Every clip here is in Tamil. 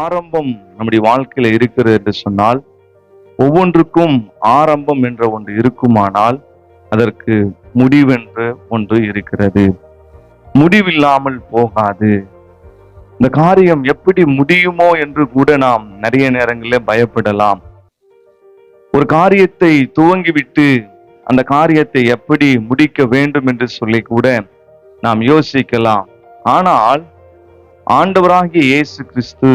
ஆரம்பம் நம்முடைய வாழ்க்கையில இருக்கிறது என்று சொன்னால், ஒவ்வொன்றுக்கும் ஆரம்பம் என்ற ஒன்று இருக்குமானால் அதற்கு முடிவென்று ஒன்று இருக்கிறது. முடிவில்லாமல் போகாது. இந்த காரியம் எப்படி முடியுமோ என்று கூட நாம் நிறைய நேரங்களில் பயப்படலாம். ஒரு காரியத்தை துவங்கிவிட்டு அந்த காரியத்தை எப்படி முடிக்க வேண்டும் என்று சொல்லி கூட நாம் யோசிக்கலாம். ஆனால் ஆண்டவராகிய இயேசு கிறிஸ்து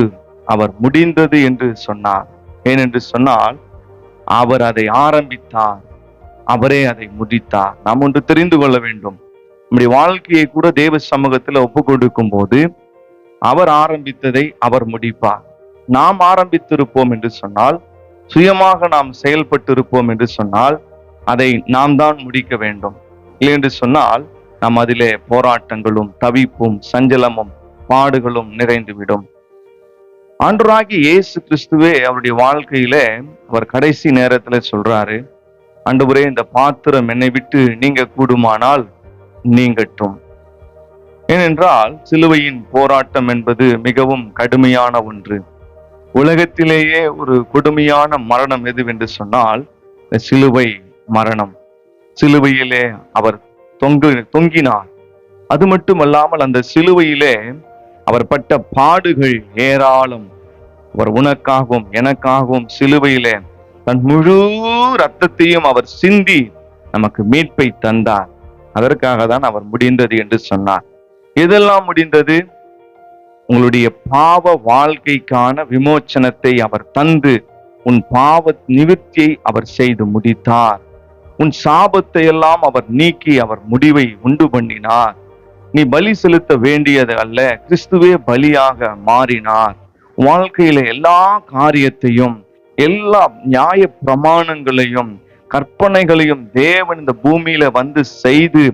அவர் முடிந்தது என்று சொன்னார். ஏனென்று சொன்னால் அவர் அதை ஆரம்பித்தார், அவரே அதை முடித்தார். நாம் ஒன்று தெரிந்து கொள்ள வேண்டும். நம்முடைய வாழ்க்கையை கூட தேவ சமூகத்தில் ஒப்பு கொடுக்கும் போது அவர் ஆரம்பித்ததை அவர் முடிப்பார். நாம் ஆரம்பித்திருப்போம் என்று சொன்னால், சுயமாக நாம் செயல்பட்டு இருப்போம் என்று சொன்னால் அதை நாம் தான் முடிக்க வேண்டும். இல்லை என்று சொன்னால் நாம் அதிலே போராட்டங்களும் தவிப்பும் சஞ்சலமும் பாடுகளும் நிறைந்துவிடும். ஆண்டவராகிய இயேசு கிறிஸ்துவே அவருடைய வாழ்க்கையில அவர் கடைசி நேரத்துல சொல்றாரு, ஆண்டவரே, இந்த பாத்திரம் என்னை விட்டு நீங்க கூடுமானால் நீங்கட்டும். ஏனென்றால் சிலுவையின் போராட்டம் என்பது மிகவும் கடுமையான ஒன்று. உலகத்திலேயே ஒரு கொடுமையான மரணம் எதுவென்று சொன்னால் இந்த சிலுவை மரணம். சிலுவையிலே அவர் தொங்கினார். அது மட்டுமல்லாமல் அந்த சிலுவையிலே அவர் பட்ட பாடுகள் ஏராளம். அவர் உனக்காகவும் எனக்காகவும் சிலுவையிலே தன் முழு ரத்தத்தையும் அவர் சிந்தி நமக்கு மீட்பை தந்தார். அதற்காக தான் அவர் முடிந்தது என்று சொன்னார். எதெல்லாம் முடிந்தது? உங்களுடைய பாவ வாழ்க்கைக்கான விமோச்சனத்தை அவர் தந்து உன் பாவ நிவர்த்தியை அவர் செய்து முடித்தார். உன் சாபத்தை எல்லாம் அவர் நீக்கி அவர் முடிவை உண்டு பண்ணினார். நீ பலி செலுத்த வேண்டியது அல்ல, கிறிஸ்துவே பலியாக மாறினார். வாழ்க்கையில எல்லா காரியத்தையும், எல்லா நியாய பிரமாணங்களையும் கற்பனைகளையும் தேவன் இந்த பூமியில வந்து செய்து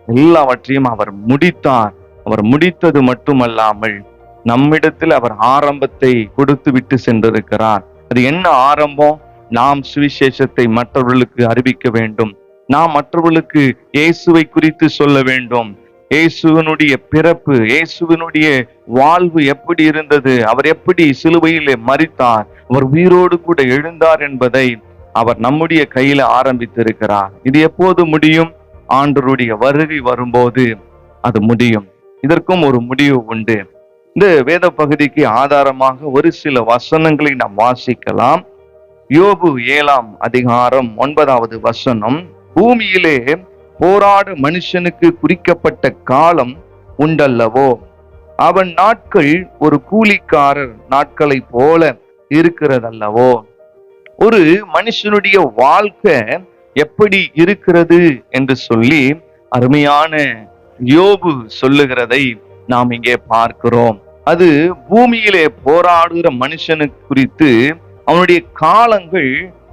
எல்லாவற்றையும் அவர் முடித்தார். அவர் முடித்தது மட்டுமல்லாமல் நம்மிடத்தில் அவர் ஆரம்பத்தை கொடுத்து விட்டு சென்றிருக்கிறார். அது என்ன ஆரம்பம்? நாம் சுவிசேஷத்தை மற்றவர்களுக்கு அறிவிக்க வேண்டும். நாம் மற்றவர்களுக்கு இயேசுவை குறித்து சொல்ல வேண்டும். இயேசுவினுடைய பிறப்பு, இயேசுவினுடைய வாழ்வு எப்படி இருந்தது, அவர் எப்படி சிலுவையிலே மரித்தார், அவர் உயிரோடு கூட எழுந்தார் என்பதை அவர் நம்முடைய கையில ஆரம்பித்திருக்கிறார். இது எப்போது முடியும்? ஆண்டவருடைய வருகை வரும்போது அது முடியும். இதற்கும் ஒரு முடிவு உண்டு. இந்த வேத பகுதிக்கு ஆதாரமாக ஒரு சில வசனங்களை நாம் வாசிக்கலாம். யோபு 7ஆம் அதிகாரம் 9வது வசனம், பூமியிலே போராட மனுஷனுக்கு குறிக்கப்பட்ட காலம் உண்டல்லவோ, அவன் நாட்கள் ஒரு கூலிக்காரர் நாட்களை போல இருக்கிறதல்லவோ. ஒரு மனுஷனுடைய வாழ்க்கை எப்படி இருக்கிறது என்று சொல்லி அருமையான யோபு சொல்லுகிறதை நாம் இங்கே பார்க்கிறோம். அது பூமியிலே போராடுகிற மனுஷனுக்கு குறித்து அவனுடைய காலங்கள்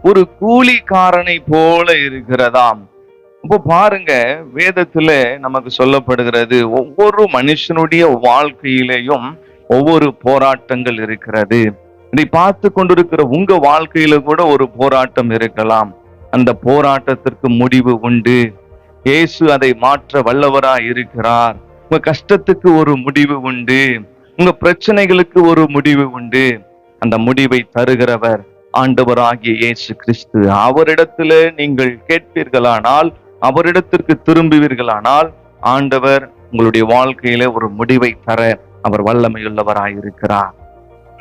ஒரு கூலிக்காரனை போல இருக்கிறதாம். இப்போ பாருங்க, வேதத்துல நமக்கு சொல்லப்படுகிறது, ஒவ்வொரு மனுஷனுடைய வாழ்க்கையிலேயும் ஒவ்வொரு போராட்டங்கள் இருக்கிறது. இதை பார்த்து கொண்டிருக்கிற உங்க வாழ்க்கையில கூட ஒரு போராட்டம் இருக்கலாம். அந்த போராட்டத்திற்கு முடிவு உண்டு. இயேசு அதை மாற்ற வல்லவராய் இருக்கிறார். உங்க கஷ்டத்துக்கு ஒரு முடிவு உண்டு. உங்க பிரச்சனைகளுக்கு ஒரு முடிவு உண்டு. அந்த முடிவை தருகிறவர் ஆண்டவராகிய இயேசு கிறிஸ்து. அவரிடத்துல நீங்கள் கேட்பீர்களானால், அவரிடத்திற்கு திரும்புவீர்களானால், ஆண்டவர் உங்களுடைய வாழ்க்கையில ஒரு முடிவை தர அவர் வல்லமையுள்ளவராயிருக்கிறார்.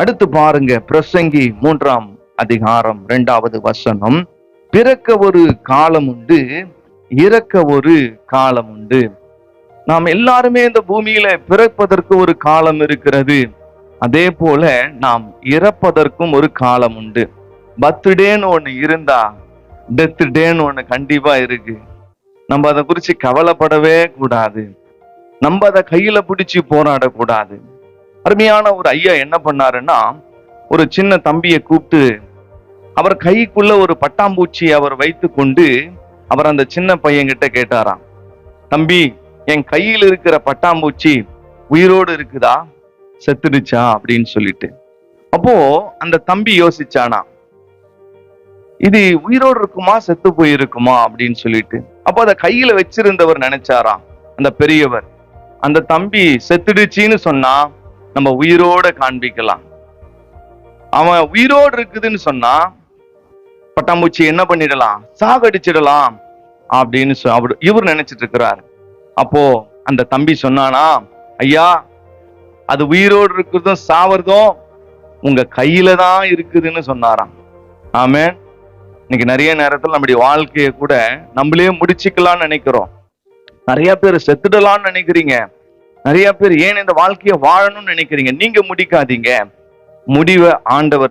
அடுத்து பாருங்க, பிரசங்கி 3ஆம் அதிகாரம் 2வது வசனம், பிறக்க ஒரு காலம் உண்டு, இறக்க ஒரு காலம் உண்டு. நாம் எல்லாருமே இந்த பூமியில பிறப்பதற்கு ஒரு காலம் இருக்கிறது. அதே போல நாம் இறப்பதற்கும் ஒரு காலம் உண்டு. பர்த்டேன்னு ஒண்ணு இருந்தா டெத் டேன்னு ஒண்ணு கண்டிப்பா இருக்கு. நம்ம அதை குறிச்சு கவலைப்படவே கூடாது. நம்ம அதை கையில பிடிச்சு போராடக்கூடாது. அருமையான ஒரு ஐயா என்ன பண்ணாருன்னா, ஒரு சின்ன தம்பியை கூப்பிட்டு அவர் கைக்குள்ள ஒரு பட்டாம்பூச்சி அவர் வைத்து கொண்டு அவர் அந்த சின்ன பையன்கிட்ட கேட்டாராம், தம்பி, என் கையில் இருக்கிற பட்டாம்பூச்சி உயிரோடு இருக்குதா, செத்துடுச்சா அப்படின்னு சொல்லிட்டு. அப்போ அந்த தம்பி யோசிச்சானா, இது உயிரோடு இருக்குமா செத்து போயிருக்குமா அப்படின்னு சொல்லிட்டு. அப்போ அதை கையில வச்சிருந்தவர் நினைச்சாராம், அந்த பெரியவர், அந்த தம்பி செத்துடுச்சின்னு சொன்னா நம்ம உயிரோட காண்பிக்கலாம். அவன் உயிரோடு இருக்குதுன்னு சொன்னா பட்டாம்பூச்சி என்ன பண்ணிடலாம், சாகடிச்சிடலாம் அப்படின்னு இவர் நினைச்சிட்டு இருக்கிறார். அப்போ அந்த தம்பி சொன்னானா, ஐயா அது உயிரோடு இருக்கிறதும் சாவறதும் உங்க கையில தான் இருக்குதுன்னு சொன்னாராம். ஆமென். இன்னைக்கு நிறைய நேரத்தில் நம்முடைய வாழ்க்கையை கூட நம்மளே முடிச்சுக்கலாம்னு நினைக்கிறோம். நிறைய பேர் செத்துடலாம்னு நினைக்கிறீங்க. நிறைய பேர் ஏன் இந்த வாழ்க்கையை வாழணும்னு நினைக்கிறீங்க. நீங்க முடிக்காதீங்க. முடிவை ஆண்டவர்